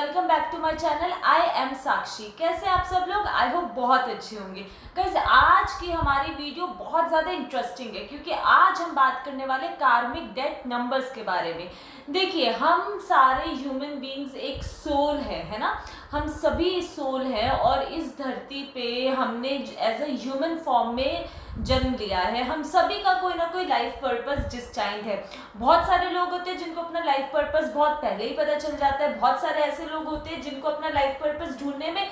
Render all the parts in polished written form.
Welcome back to my channel. I am Sakshi. कैसे आप सब लोग? आई होप बहुत अच्छे होंगे। गाइस, आज की हमारी वीडियो बहुत ज़्यादा इंटरेस्टिंग है क्योंकि आज हम बात करने वाले कार्मिक डेथ नंबर्स के बारे में। देखिए, हम सारे ह्यूमन बीइंग्स एक सोल है ना। हम सभी सोल है और इस धरती पे हमने एज अ ह्यूमन फॉर्म में जन्म लिया है। हम सभी का कोई ना कोई लाइफ पर्पस डिस्टाइंड है। बहुत सारे लोग होते हैं जिनको अपना लाइफ पर्पस बहुत पहले ही पता चल जाता है। बहुत सारे ऐसे लोग होते हैं जिनको अपना लाइफ पर्पस ढूंढने में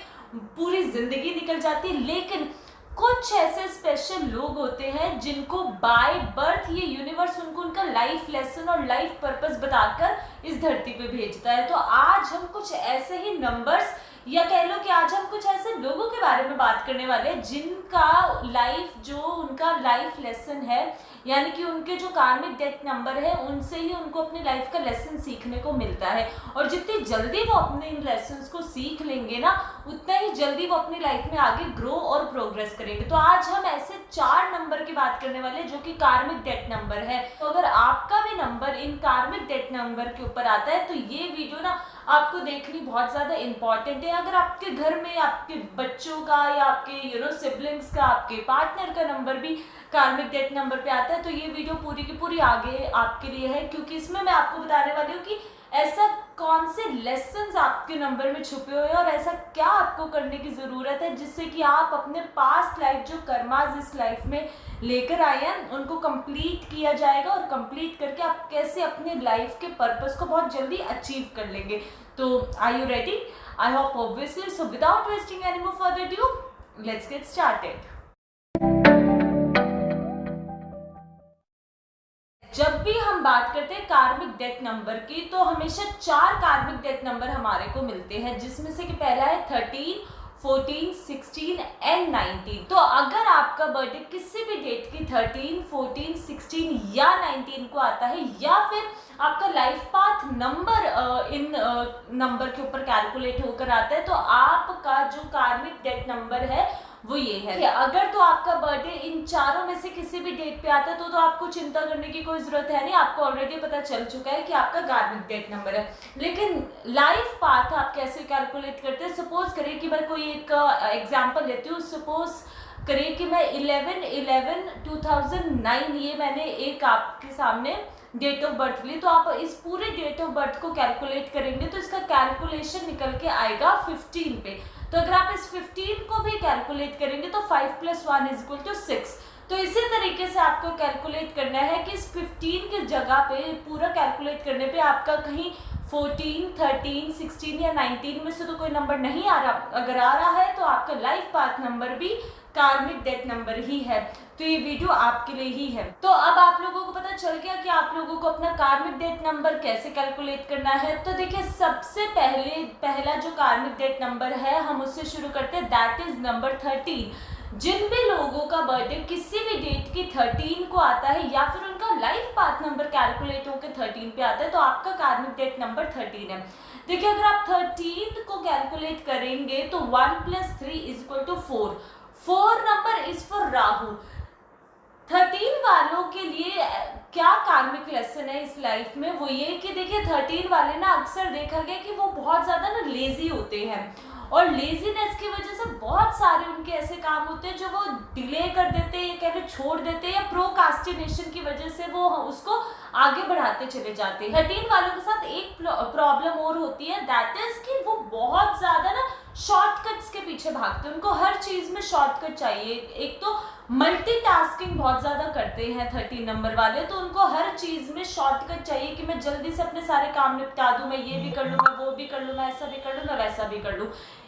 पूरी जिंदगी निकल जाती है। लेकिन कुछ ऐसे स्पेशल लोग होते हैं जिनको बाय बर्थ ये यूनिवर्स उनको उनका लाइफ लेसन और लाइफ पर्पस बताकर इस धरती पे भेजता है। तो आज हम कुछ ऐसे ही नंबर्स या कह लो कि आज हम कुछ ऐसे लोगों के बारे में बात करने वाले हैं जिनका लाइफ जो उनका लाइफ लेसन है, यानी कि उनके जो कार्मिक डेथ नंबर है उनसे ही उनको अपनी लाइफ का लेसन सीखने को मिलता है। और जितनी जल्दी वो अपने इन लेसन्स को सीख लेंगे ना, उतना ही जल्दी वो अपनी लाइफ में आगे ग्रो और प्रोग्रेस करेंगे। तो आज हम ऐसे 4 नंबर की बात करने वाले जो कि कार्मिक डेथ नंबर है। तो अगर आपका भी नंबर इन कार्मिक डेथ नंबर के ऊपर आता है तो ये वीडियो ना आपको देखनी बहुत ज़्यादा इंपॉर्टेंट है। अगर आपके घर में आपके बच्चों का या आपके सिबलिंग्स का, आपके पार्टनर का नंबर भी कार्मिक डेथ नंबर पे आता है तो ये वीडियो पूरी की पूरी आगे आपके लिए है, क्योंकि इसमें मैं आपको बताने वाली हूँ कि ऐसा कौन से लेसन्स आपके नंबर में छुपे हुए हैं और ऐसा क्या आपको करने की ज़रूरत है जिससे कि आप अपने पास्ट लाइफ जो कर्मास इस लाइफ में लेकर आए हैं उनको कंप्लीट किया जाएगा और कंप्लीट करके आप कैसे अपने लाइफ के पर्पस को बहुत जल्दी अचीव कर लेंगे। तो are you ready? I hope obviously. So without wasting any more further due, let's get started. जब भी हम बात करते हैं कार्मिक डेथ नंबर की तो हमेशा 4 कार्मिक डेथ नंबर हमारे को मिलते हैं, जिसमें से कि पहला है 13, 14, 16 एंड 19। तो अगर आपका बर्थडे किसी भी डेट की 13, 14, 16 या 19 को आता है या फिर आपका life path number in number के ऊपर कैलकुलेट होकर आता है तो आपका जो कार्मिक डेथ नंबर है वो ये है। अगर तो आपका बर्थडे इन चारों में से किसी भी डेट पे आता है तो आपको चिंता करने की कोई जरूरत है नहीं। आपको ऑलरेडी पता चल चुका है कि आपका कार्मिक डेथ नंबर है। लेकिन लाइफ पाथ आप कैसे कैलकुलेट करते हैं? सपोज करें कि मैं कोई एक एग्जांपल लेती हूँ। सपोज करें कि मैं 11/11/2009 ये मैंने एक आपके सामने डेट ऑफ बर्थ ली। तो आप इस पूरे डेट ऑफ बर्थ को कैलकुलेट करेंगे तो इसका कैलकुलेशन निकल के आएगा 15 पे। तो अगर आप इस 15 को भी कैलकुलेट करेंगे तो 5 + 1 = 6। तो इसी तरीके से आपको कैलकुलेट करना है कि इस 15 की जगह पे पूरा कैलकुलेट करने पे आपका कहीं 14, 13, 16 या 19 में से तो कोई नंबर नहीं आ रहा। अगर आ रहा है तो आपका लाइफ पाथ नंबर भी कार्मिक डेथ नंबर ही है। तो ये वीडियो आपके लिए ही है। तो अब आप लोगों को पता चल गया कि आप लोगों को अपना कार्मिक डेथ नंबर कैसे कैलकुलेट करना है। तो देखिए, सबसे पहला जो कार्मिक डेथ नंबर है हम उससे शुरू करते हैं, दैट इज नंबर 13। जिन भी लोगों का बर्थडे किसी भी डेट की 13 को आता है या फिर उनका लाइफ पाथ नंबर कैलकुलेट होकर 13 पे आता है तो आपका कार्मिक डेथ नंबर 13 है। देखिए, अगर आप 13 को कैलकुलेट करेंगे तो 1 + 3 = 4। 4 नंबर इज फॉर राहु। 13 वालों के लिए क्या कार्मिक लेसन है इस लाइफ में, वो ये कि देखिए 13 वाले ना अक्सर देखा गया कि वो बहुत ज्यादा ना लेजी होते हैं और लेजीनेस की वजह से बहुत सारे उनके ऐसे काम होते हैं जो वो डिले कर देते हैं या कह लो छोड़ देते हैं, या प्रोकास्टिनेशन की वजह से वो उसको आगे बढ़ाते चले जाते हैं। 13 वालों के साथ एक प्रॉब्लम और होती है, दैट इज कि वो बहुत ज्यादा ना शॉर्टकट्स के पीछे भागते हैं। उनको हर चीज में शॉर्टकट चाहिए। एक तो मल्टीटास्किंग बहुत ज्यादा करते हैं 13 नंबर वाले, तो उनको हर चीज में शॉर्टकट चाहिए कि मैं जल्दी से अपने सारे काम निपटा दूं, मैं ये भी कर लूं, मैं वो भी कर लूं, मैं ऐसा भी कर लूं, मैं वैसा भी कर लूं।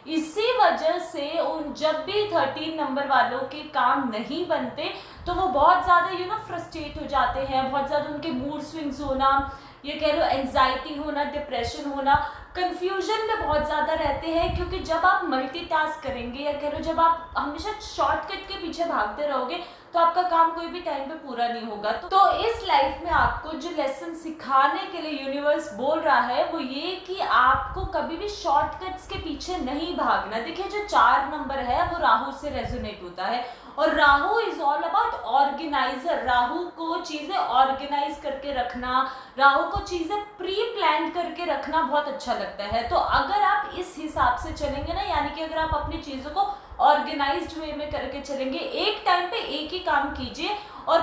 इसी वजह से जब भी 13 नंबर वालों के काम नहीं बनते तो वो बहुत ज्यादा फ्रस्ट्रेट हो जाते हैं। बहुत ज्यादा उनके मूड स्विंग्स होना, ये कह लो एंजाइटी होना, डिप्रेशन होना, कंफ्यूजन में बहुत ज़्यादा रहते हैं। क्योंकि जब आप मल्टीटास्क करेंगे या कह लो जब आप हमेशा शॉर्टकट के पीछे भागते रहोगे तो आपका काम कोई भी टाइम पे पूरा नहीं होगा। तो इस लाइफ में आपको जो लेसन सिखाने के लिए यूनिवर्स बोल रहा है वो ये कि आपको कभी भी शॉर्टकट्स के पीछे नहीं भागना। देखिए जो 4 नंबर है वो राहु से रेजोनेट होता है और Rahu is all about organiser. Rahu को चीजें ऑर्गेनाइज करके रखना, राहु को चीजें प्री प्लान करके रखना बहुत अच्छा लगता है। तो अगर आप इस हिसाब से चलेंगे ना, यानी कि अगर आप अपनी चीजों को ऑर्गेनाइज्ड वे में करके चलेंगे, एक टाइम पे एक ही काम कीजिए और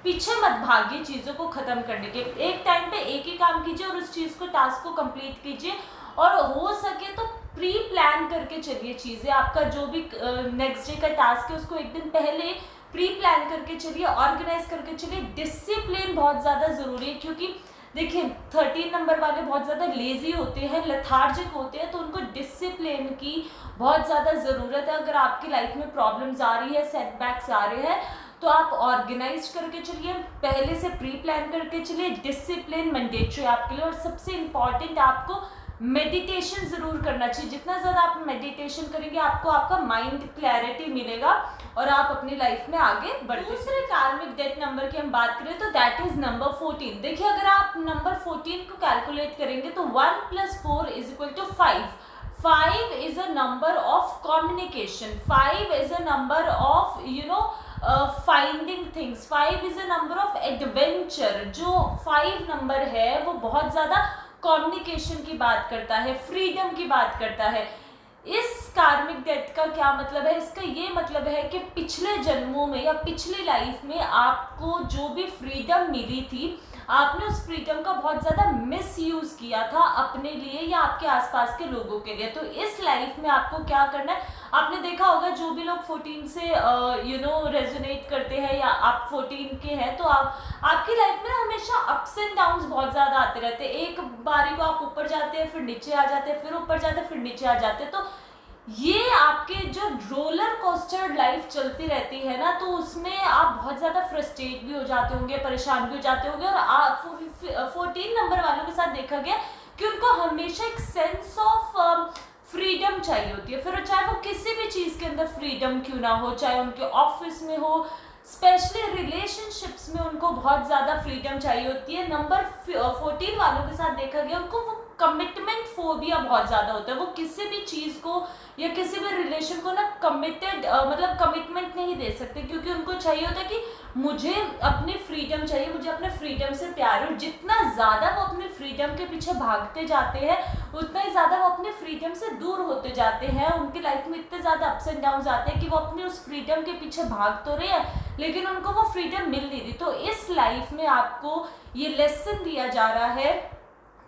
पीछे मत भागिए चीजों को खत्म करने के। एक टाइम पे एक ही काम कीजिए और उस चीज को, टास्क को कंप्लीट कीजिए और हो सके तो प्री प्लान करके चलिए चीजें। आपका जो भी नेक्स्ट डे का टास्क है उसको एक दिन पहले प्री प्लान करके चलिए, ऑर्गेनाइज करके चलिए। डिसिप्लिन बहुत ज्यादा जरूरी है, क्योंकि देखिए 13 नंबर वाले बहुत ज़्यादा लेजी होते हैं, लेथार्जिक होते हैं, तो उनको डिसिप्लिन की बहुत ज़्यादा ज़रूरत है। अगर आपकी लाइफ में प्रॉब्लम्स आ रही है, सेटबैक्स आ रहे हैं, तो आप ऑर्गेनाइज करके चलिए, पहले से प्री प्लान करके चलिए। डिसिप्लिन मैंडेटरी आपके लिए। और सबसे इम्पॉर्टेंट, आपको मेडिटेशन ज़रूर करना चाहिए। जितना ज़्यादा आप मेडिटेशन करेंगे आपको आपका माइंड क्लैरिटी मिलेगा और आप अपनी लाइफ में आगे बढ़ते। दूसरे कार्मिक डेथ नंबर की हम बात करें तो दैट इज नंबर 14। देखिए अगर आप नंबर 14 को कैलकुलेट करेंगे तो 1 + 4 = 5। 5 is a number of communication, 5 is a number of finding things, 5 is a number of adventure. जो 5 नंबर है वो बहुत ज़्यादा कम्युनिकेशन की बात करता है, फ्रीडम की बात करता है। इस कार्मिक डेथ का क्या मतलब है? इसका ये मतलब है कि पिछले जन्मों में या पिछली लाइफ में आपको जो भी फ्रीडम मिली थी, आपने उस फ्रीडम का बहुत ज़्यादा मिसयूज किया था अपने लिए या आपके आसपास के लोगों के लिए। तो इस लाइफ में आपको क्या करना है? आपने देखा होगा जो भी लोग 14 से रेजोनेट करते हैं या आप 14 के हैं, तो आपकी लाइफ में हमेशा अप्स एंड डाउन्स बहुत ज़्यादा आते रहते हैं। एक बारी को आप ऊपर जाते हैं, फिर नीचे आ जाते हैं, फिर ऊपर जाते हैं, फिर नीचे आ जाते हैं। तो ये आपके जो रोलर कोस्टर लाइफ चलती रहती है ना, तो उसमें आप बहुत ज़्यादा फ्रस्ट्रेट भी हो जाते होंगे, परेशान भी हो जाते होंगे। और आप 14 नंबर वालों के साथ देखा गया कि उनको हमेशा एक सेंस ऑफ फ्रीडम चाहिए होती है, फिर चाहे वो किसी भी चीज़ के अंदर फ्रीडम क्यों ना हो, चाहे उनके ऑफिस में हो, स्पेशली रिलेशनशिप्स में उनको बहुत ज़्यादा फ्रीडम चाहिए होती है। नंबर 14 वालों के साथ देखा गया उनको वो कमिटमेंट फोबिया बहुत ज़्यादा होता है। वो किसी भी चीज़ को या किसी भी रिलेशन को ना मतलब कमिटमेंट नहीं दे सकते, क्योंकि उनको चाहिए होता है कि मुझे अपनी फ्रीडम चाहिए, मुझे अपने फ्रीडम से प्यार है। और जितना ज़्यादा वो अपनी फ्रीडम के पीछे भागते जाते हैं उतना ही ज़्यादा वो अपने फ्रीडम से दूर होते जाते हैं। उनकी लाइफ में इतने ज़्यादा अप्स एंड डाउन्स आते हैं कि वो अपनी उस फ्रीडम के पीछे भाग तो रहे हैं लेकिन उनको वो फ्रीडम मिल नहीं रही। तो इस लाइफ में आपको ये लेसन दिया जा रहा है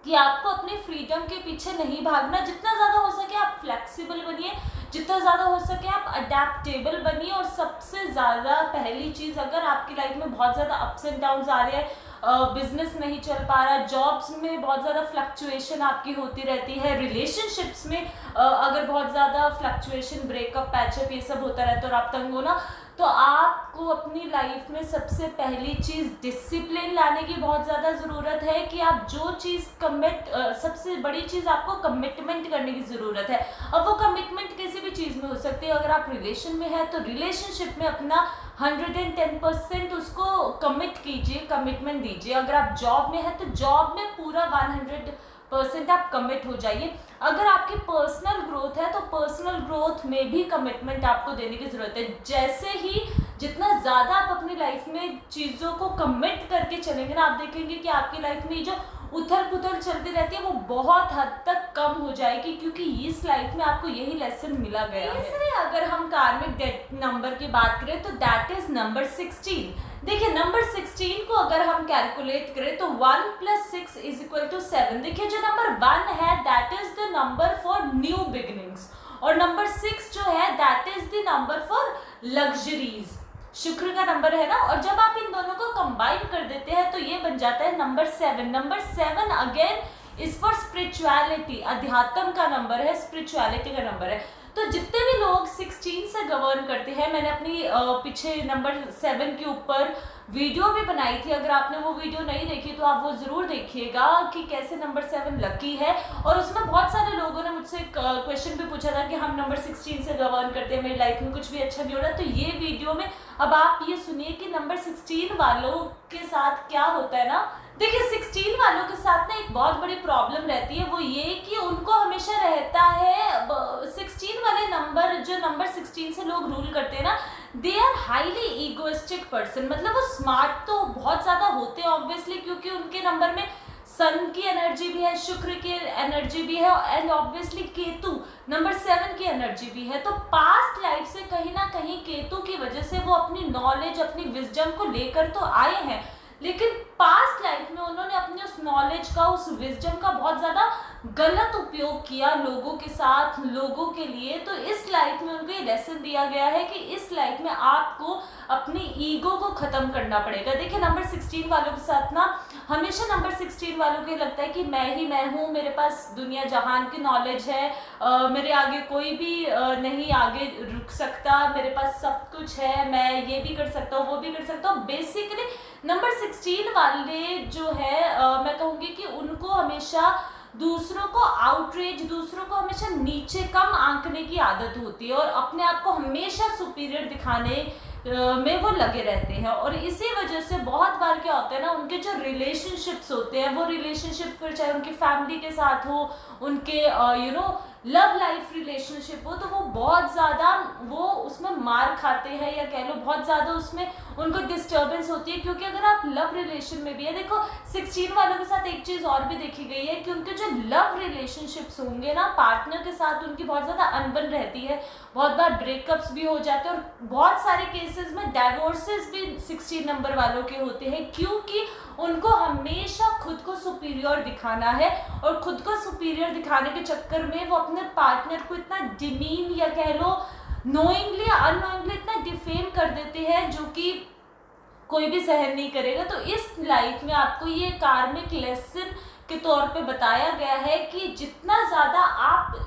कि आपको अपनी फ्रीडम के पीछे नहीं भागना। जितना ज़्यादा हो सके आप फ्लेक्सिबल बनिए, जितना ज़्यादा हो सके आप अडेप्टेबल बनिए। और सबसे ज़्यादा पहली चीज़, अगर आपकी लाइफ में बहुत ज़्यादा अप्स एंड डाउन्स आ रहे हैं, बिजनेस नहीं चल पा रहा, जॉब्स में बहुत ज़्यादा फ्लक्चुएशन आपकी होती रहती है, रिलेशनशिप्स में अगर बहुत ज़्यादा फ्लक्चुएशन, ब्रेकअप, पैचअप ये सब होता रहता है और आप तंग हो ना, तो आपको अपनी लाइफ में सबसे पहली चीज़ डिसिप्लिन लाने की बहुत ज़्यादा ज़रूरत है कि आप जो चीज़ सबसे बड़ी चीज़ आपको कमिटमेंट करने की ज़रूरत है। अब वो कमिटमेंट किसी भी चीज़ में हो सकती है। अगर आप रिलेशन में है तो रिलेशनशिप में अपना 110% उसको कमिट कीजिए, कमिटमेंट दीजिए। अगर आप जॉब में है तो जॉब में पूरा 100% आप कमिट हो जाइए। अगर आपकी पर्सनल ग्रोथ है तो पर्सनल ग्रोथ में भी कमिटमेंट आपको देने की ज़रूरत है। जैसे ही जितना ज़्यादा आप अपनी लाइफ में चीज़ों को कमिट करके चलेंगे ना, आप देखेंगे कि आपकी लाइफ में जो उथल पुथल चलती रहती है वो बहुत हद तक कम हो जाएगी, क्योंकि इस लाइफ में आपको यही लेसन मिला गया है। इसलिए अगर हम कार्मिक डेथ नंबर की बात करें तो दैट इज नंबर 16। देखिए नंबर 16 को अगर हम कैलकुलेट करें तो 1 + 6 = 7। देखिए जो नंबर 1 है that is the number for new beginnings और नंबर 6 जो है that is the number for luxuries. शुक्र का नंबर है ना, और जब आप इन दोनों को कंबाइन कर देते हैं तो ये बन जाता है number 7। Number 7 again is for spirituality, अध्यात्म का नंबर है, स्पिरिचुअलिटी का नंबर है। तो जितने भी लोग 16 से गवर्न करते हैं, मैंने अपनी पीछे नंबर 7 के ऊपर वीडियो भी बनाई थी, अगर आपने वो वीडियो नहीं देखी तो आप वो ज़रूर देखिएगा कि कैसे नंबर 7 लकी है। और उसमें बहुत सारे लोगों ने मुझसे क्वेश्चन भी पूछा था कि हम नंबर 16 से गवर्न करते हैं, मेरी लाइफ में कुछ भी अच्छा नहीं हो रहा। तो ये वीडियो में अब आप ये सुनिए कि नंबर 16 वालों के साथ क्या होता है ना। देखिए 16 वालों के साथ ना एक बहुत बड़ी प्रॉब्लम रहती है, वो ये कि उनको जो नंबर 16 से लोग रूल करते हैं ना, they are highly egoistic person. मतलब वो स्मार्ट तो बहुत ज्यादा होते हैं ऑब्वियसली, क्योंकि उनके नंबर में सन की एनर्जी भी है, शुक्र की एनर्जी भी है, एंड ऑब्वियसली केतु नंबर 7 की एनर्जी भी है। तो पास्ट लाइफ से कहीं ना कहीं केतु की वजह से वो अपनी नॉलेज, अपनी विजडम को लेकर तो आए हैं, लेकिन पास्ट लाइफ में उन्होंने अपने उस नॉलेज का, उस विजडम का बहुत ज़्यादा गलत उपयोग किया लोगों के साथ, लोगों के लिए। तो इस लाइफ में उनको ये लेसन दिया गया है कि इस लाइफ में आपको अपनी ईगो को ख़त्म करना पड़ेगा। देखिए नंबर 16 वालों के साथ ना, हमेशा नंबर 16 वालों को ये लगता है कि मैं ही मैं हूँ, मेरे पास दुनिया जहान की नॉलेज है, मेरे आगे कोई भी नहीं आगे रुक सकता, मेरे पास सब कुछ है, मैं ये भी कर सकता हूँ, वो भी कर सकता हूँ। बेसिकली नंबर 16 वाले जो है मैं कहूँगी कि उनको हमेशा दूसरों को आउटरेज, दूसरों को हमेशा नीचे कम आंकने की आदत होती है, और अपने आप को हमेशा सुपीरियर दिखाने में वो लगे रहते हैं। और इसी वजह से बहुत बार क्या होता है ना, उनके जो रिलेशनशिप्स होते हैं, वो रिलेशनशिप फिर चाहे उनकी फैमिली के साथ हो, उनके लव लाइफ रिलेशनशिप हो, तो वो बहुत ज़्यादा वो उसमें मार खाते हैं, या कह लो बहुत ज़्यादा उसमें उनको डिस्टर्बेंस होती है। क्योंकि अगर आप लव रिलेशन में भी है, देखो 16 वालों के साथ एक चीज़ और भी देखी गई है कि उनके जो लव रिलेशनशिप्स होंगे ना, पार्टनर के साथ उनकी बहुत ज़्यादा अनबन रहती है, बहुत बार ब्रेकअप्स भी हो जाते हैं, और बहुत सारे केसेस में डाइवोर्सेस भी 16 नंबर वालों के होते हैं, क्योंकि उनको हमेशा खुद को सुपीरियर दिखाना है, और खुद को सुपीरियर दिखाने के चक्कर में वो अपने पार्टनर को इतना डिमीन, या कह लो नोइंगली या अननोइंगली इतना डिफेम कर देते हैं, जो कि कोई भी सहन नहीं करेगा। तो इस लाइफ में आपको ये कार्मिक लेसन के तौर पे बताया गया है कि जितना ज़्यादा आप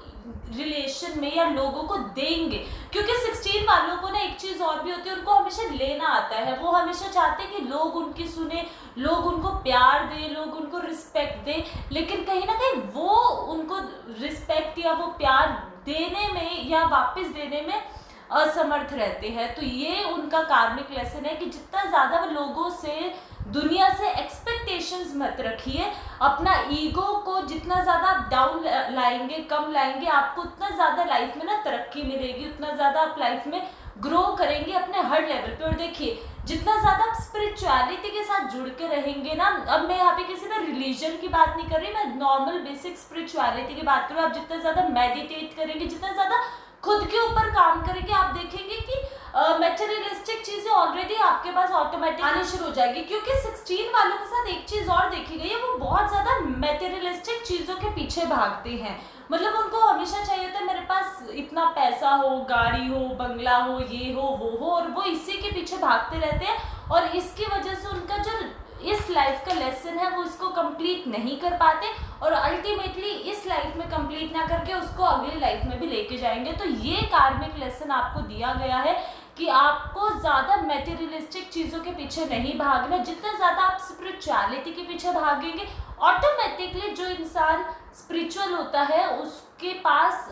रिलेशन में या लोगों को देंगे, क्योंकि 16 वालों को ना एक चीज़ और भी होती है, उनको हमेशा लेना आता है। वो हमेशा चाहते हैं कि लोग उनकी सुने, लोग उनको प्यार दें, लोग उनको रिस्पेक्ट दें, लेकिन कहीं ना कहीं वो उनको रिस्पेक्ट या वो प्यार देने में या वापस देने में असमर्थ रहते हैं। तो ये उनका कार्मिक लेसन है कि जितना ज़्यादा वो लोगों से, दुनिया से एक्सपेक्टेशंस मत रखिए। अपना ईगो को जितना ज़्यादा आप डाउन लाएंगे, कम लाएंगे, आपको उतना ज़्यादा लाइफ में ना तरक्की मिलेगी, उतना ज़्यादा आप लाइफ में ग्रो करेंगे अपने हर लेवल पे। और देखिए जितना ज़्यादा आप स्पिरिचुअलिटी के साथ जुड़ के रहेंगे ना, अब मैं यहाँ पे किसी ना रिलीजन की बात नहीं कर रही, मैं नॉर्मल बेसिक स्पिरिचुअलिटी की बात कर रही हूँ। आप जितना ज़्यादा मेडिटेट करेंगे, जितना ज़्यादा खुद के ऊपर काम करेंगे, आप देखेंगे कि मटेरियलिस्टिक चीजें ऑलरेडी आपके पास ऑटोमेटिक आनी शुरू हो जाएगी। क्योंकि 16 वालों के साथ एक चीज और देखी गई है, वो बहुत ज्यादा मटेरियलिस्टिक चीजों के पीछे भागते हैं। मतलब उनको हमेशा चाहिए होता है मेरे पास इतना पैसा हो, गाड़ी हो, बंगला हो, ये हो, वो हो, और वो इसी के पीछे भागते रहते हैं। और इसकी वजह से उनका जो इस लाइफ का लेसन है वो इसको कंप्लीट नहीं कर पाते, और अल्टीमेटली इस लाइफ में कंप्लीट ना करके उसको अगली लाइफ में भी लेके जाएंगे। तो ये कार्मिक लेसन आपको दिया गया है कि आपको ज़्यादा मटेरियलिस्टिक चीज़ों के पीछे नहीं भागना। जितना ज़्यादा आप स्पिरिचुअलिटी के पीछे भागेंगे, ऑटोमेटिकली जो इंसान स्पिरिचुअल होता है उसके पास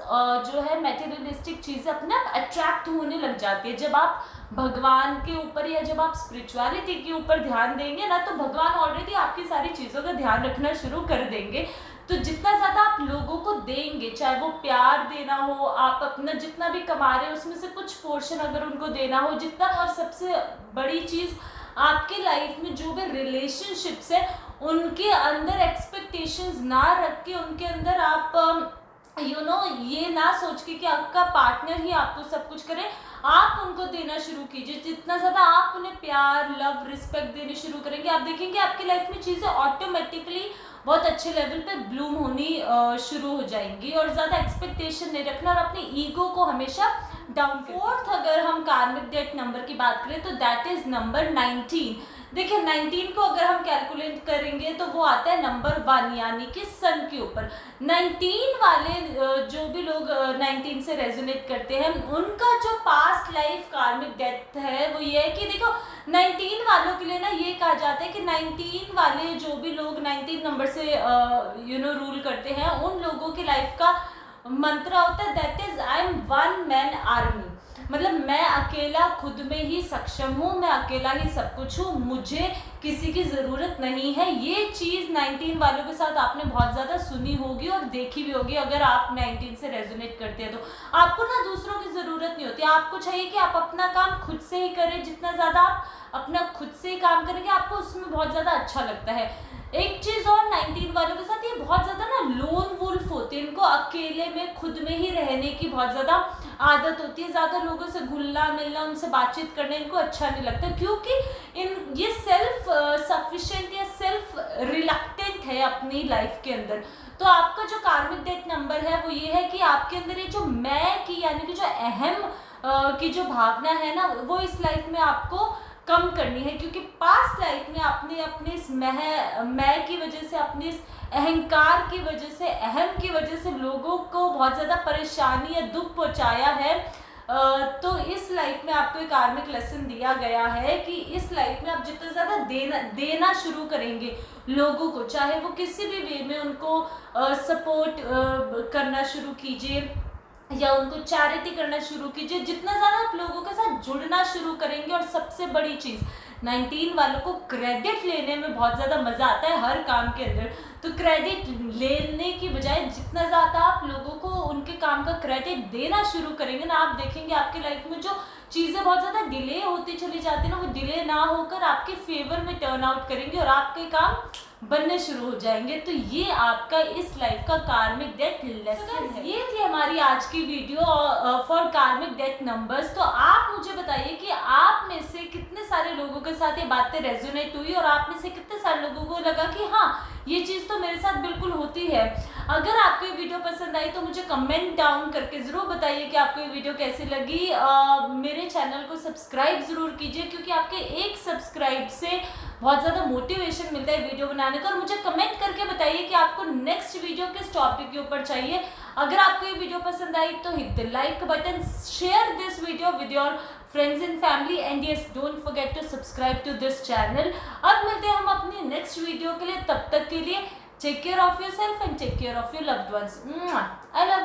जो है मटेरियलिस्टिक चीज़ें अपने आप अट्रैक्ट होने लग जाती है। जब आप भगवान के ऊपर या जब आप स्पिरिचुअलिटी के ऊपर ध्यान देंगे ना, तो भगवान ऑलरेडी आपकी सारी चीज़ों का ध्यान रखना शुरू कर देंगे। तो जितना ज़्यादा आप लोगों को देंगे, चाहे वो प्यार देना हो, आप अपना जितना भी कमा रहे हो उसमें से कुछ पोर्शन अगर उनको देना हो, जितना, और सबसे बड़ी चीज़ आपके लाइफ में जो भी रिलेशनशिप्स है उनके अंदर एक्सपेक्टेशंस ना रख के, उनके अंदर आप ये ना सोच के कि आपका पार्टनर ही आपको सब कुछ करे, आप उनको देना शुरू कीजिए। जितना ज़्यादा आप उन्हें प्यार, लव, रिस्पेक्ट देने शुरू करेंगे, आप देखेंगे आपकी लाइफ में चीज़ें ऑटोमेटिकली बहुत अच्छे लेवल पे ब्लूम होनी शुरू हो जाएंगी। और ज़्यादा एक्सपेक्टेशन नहीं रखना, और अपनी ईगो को हमेशा डाउन। फोर्थ अगर हम कार्मिक डेट नंबर की बात करें तो दैट इज़ नंबर 19। देखिए 19 को अगर हम कैलकुलेट करेंगे तो वो आता है नंबर 1, यानी कि सन के ऊपर। 19 वाले जो भी लोग 19 से रेजोनेट करते हैं, उनका जो पास्ट लाइफ कार्मिक डेथ है वो ये है कि देखो 19 वालों के लिए ना ये कहा जाता है कि 19 वाले जो भी लोग 19 नंबर से रूल करते हैं, उन लोगों की लाइफ का मंत्र होता है that is I am one man army. मतलब मैं अकेला खुद में ही सक्षम हूँ, मैं अकेला ही सब कुछ हूँ, मुझे किसी की ज़रूरत नहीं है। ये चीज़ 19 वालों के साथ आपने बहुत ज़्यादा सुनी होगी और देखी भी होगी। अगर आप 19 से रेजोनेट करते हैं तो आपको ना दूसरों की ज़रूरत नहीं होती। आपको चाहिए कि आप अपना काम खुद से ही करें। जितना ज़्यादा आप अपना खुद से ही काम करेंगे आपको उसमें बहुत ज़्यादा अच्छा लगता है। एक चीज़ और 19 वालों के साथ, ये बहुत ज़्यादा ना लोन वुल्फ होते हैं। इनको अकेले में खुद में ही रहने की बहुत ज़्यादा आदत होती है। ज़्यादा लोगों से घुलना मिलना, उनसे बातचीत करने इनको अच्छा नहीं लगता, क्योंकि ये सेल्फ सफिशिएंट या सेल्फ रिलक्टेंट है अपनी लाइफ के अंदर। तो आपका जो कार्मिक डेथ नंबर है वो ये है कि आपके अंदर ये जो मैं की यानी कि जो अहम की जो भावना है ना, वो इस लाइफ में आपको कम करनी है। क्योंकि पास्ट लाइफ में आपने अपने इस मैं की वजह से, अपने इस अहंकार की वजह से, अहम की वजह से लोगों को बहुत ज़्यादा परेशानी या दुख पहुंचाया है। तो इस लाइफ में आपको एक कार्मिक लेसन दिया गया है कि इस लाइफ में आप जितना ज़्यादा देना शुरू करेंगे लोगों को, चाहे वो किसी भी वे में, उनको सपोर्ट करना शुरू कीजिए या उनको चैरिटी करना शुरू कीजिए। जितना ज़्यादा आप लोगों के साथ जुड़ना शुरू करेंगे, और सबसे बड़ी चीज़ 19 वालों को क्रेडिट लेने में बहुत ज़्यादा मज़ा आता है हर काम के अंदर। तो क्रेडिट लेने की बजाय जितना ज़्यादा आप लोगों को उनके काम का क्रेडिट देना शुरू करेंगे ना, आप देखेंगे आपके लाइफ में जो चीज़ें बहुत ज़्यादा डिले होती चली जाती है ना, वो डिले ना होकर आपके फेवर में टर्न आउट करेंगे और आपके काम बनने शुरू हो जाएंगे। तो ये आपका इस लाइफ का कार्मिक डेथ लेसन है। ये थी हमारी आज की वीडियो फॉर कार्मिक डेथ नंबर्स। तो आप मुझे बताइए कि आप में से कितने सारे लोगों के साथ ये बातें रेजोनेट हुई, और आप में से कितने सारे लोगों को लगा कि हाँ ये चीज़ तो मेरे साथ बिल्कुल होती है। अगर आपको ये वीडियो पसंद आई तो मुझे कमेंट डाउन करके ज़रूर बताइए कि आपको ये वीडियो कैसी लगी। मेरे चैनल को सब्सक्राइब ज़रूर कीजिए, क्योंकि आपके एक सब्सक्राइब से बहुत ज़्यादा मोटिवेशन मिलता है वीडियो बनाने का। और मुझे कमेंट करके बताइए कि आपको नेक्स्ट वीडियो किस टॉपिक के ऊपर चाहिए। अगर आपको ये वीडियो पसंद आई तो hit the like button, share this video with your friends and family, and yes don't forget to subscribe to this channel. अब मिलते हैं हम अपनी नेक्स्ट वीडियो के लिए। तब तक के लिए take care of yourself and take care of your loved ones. I love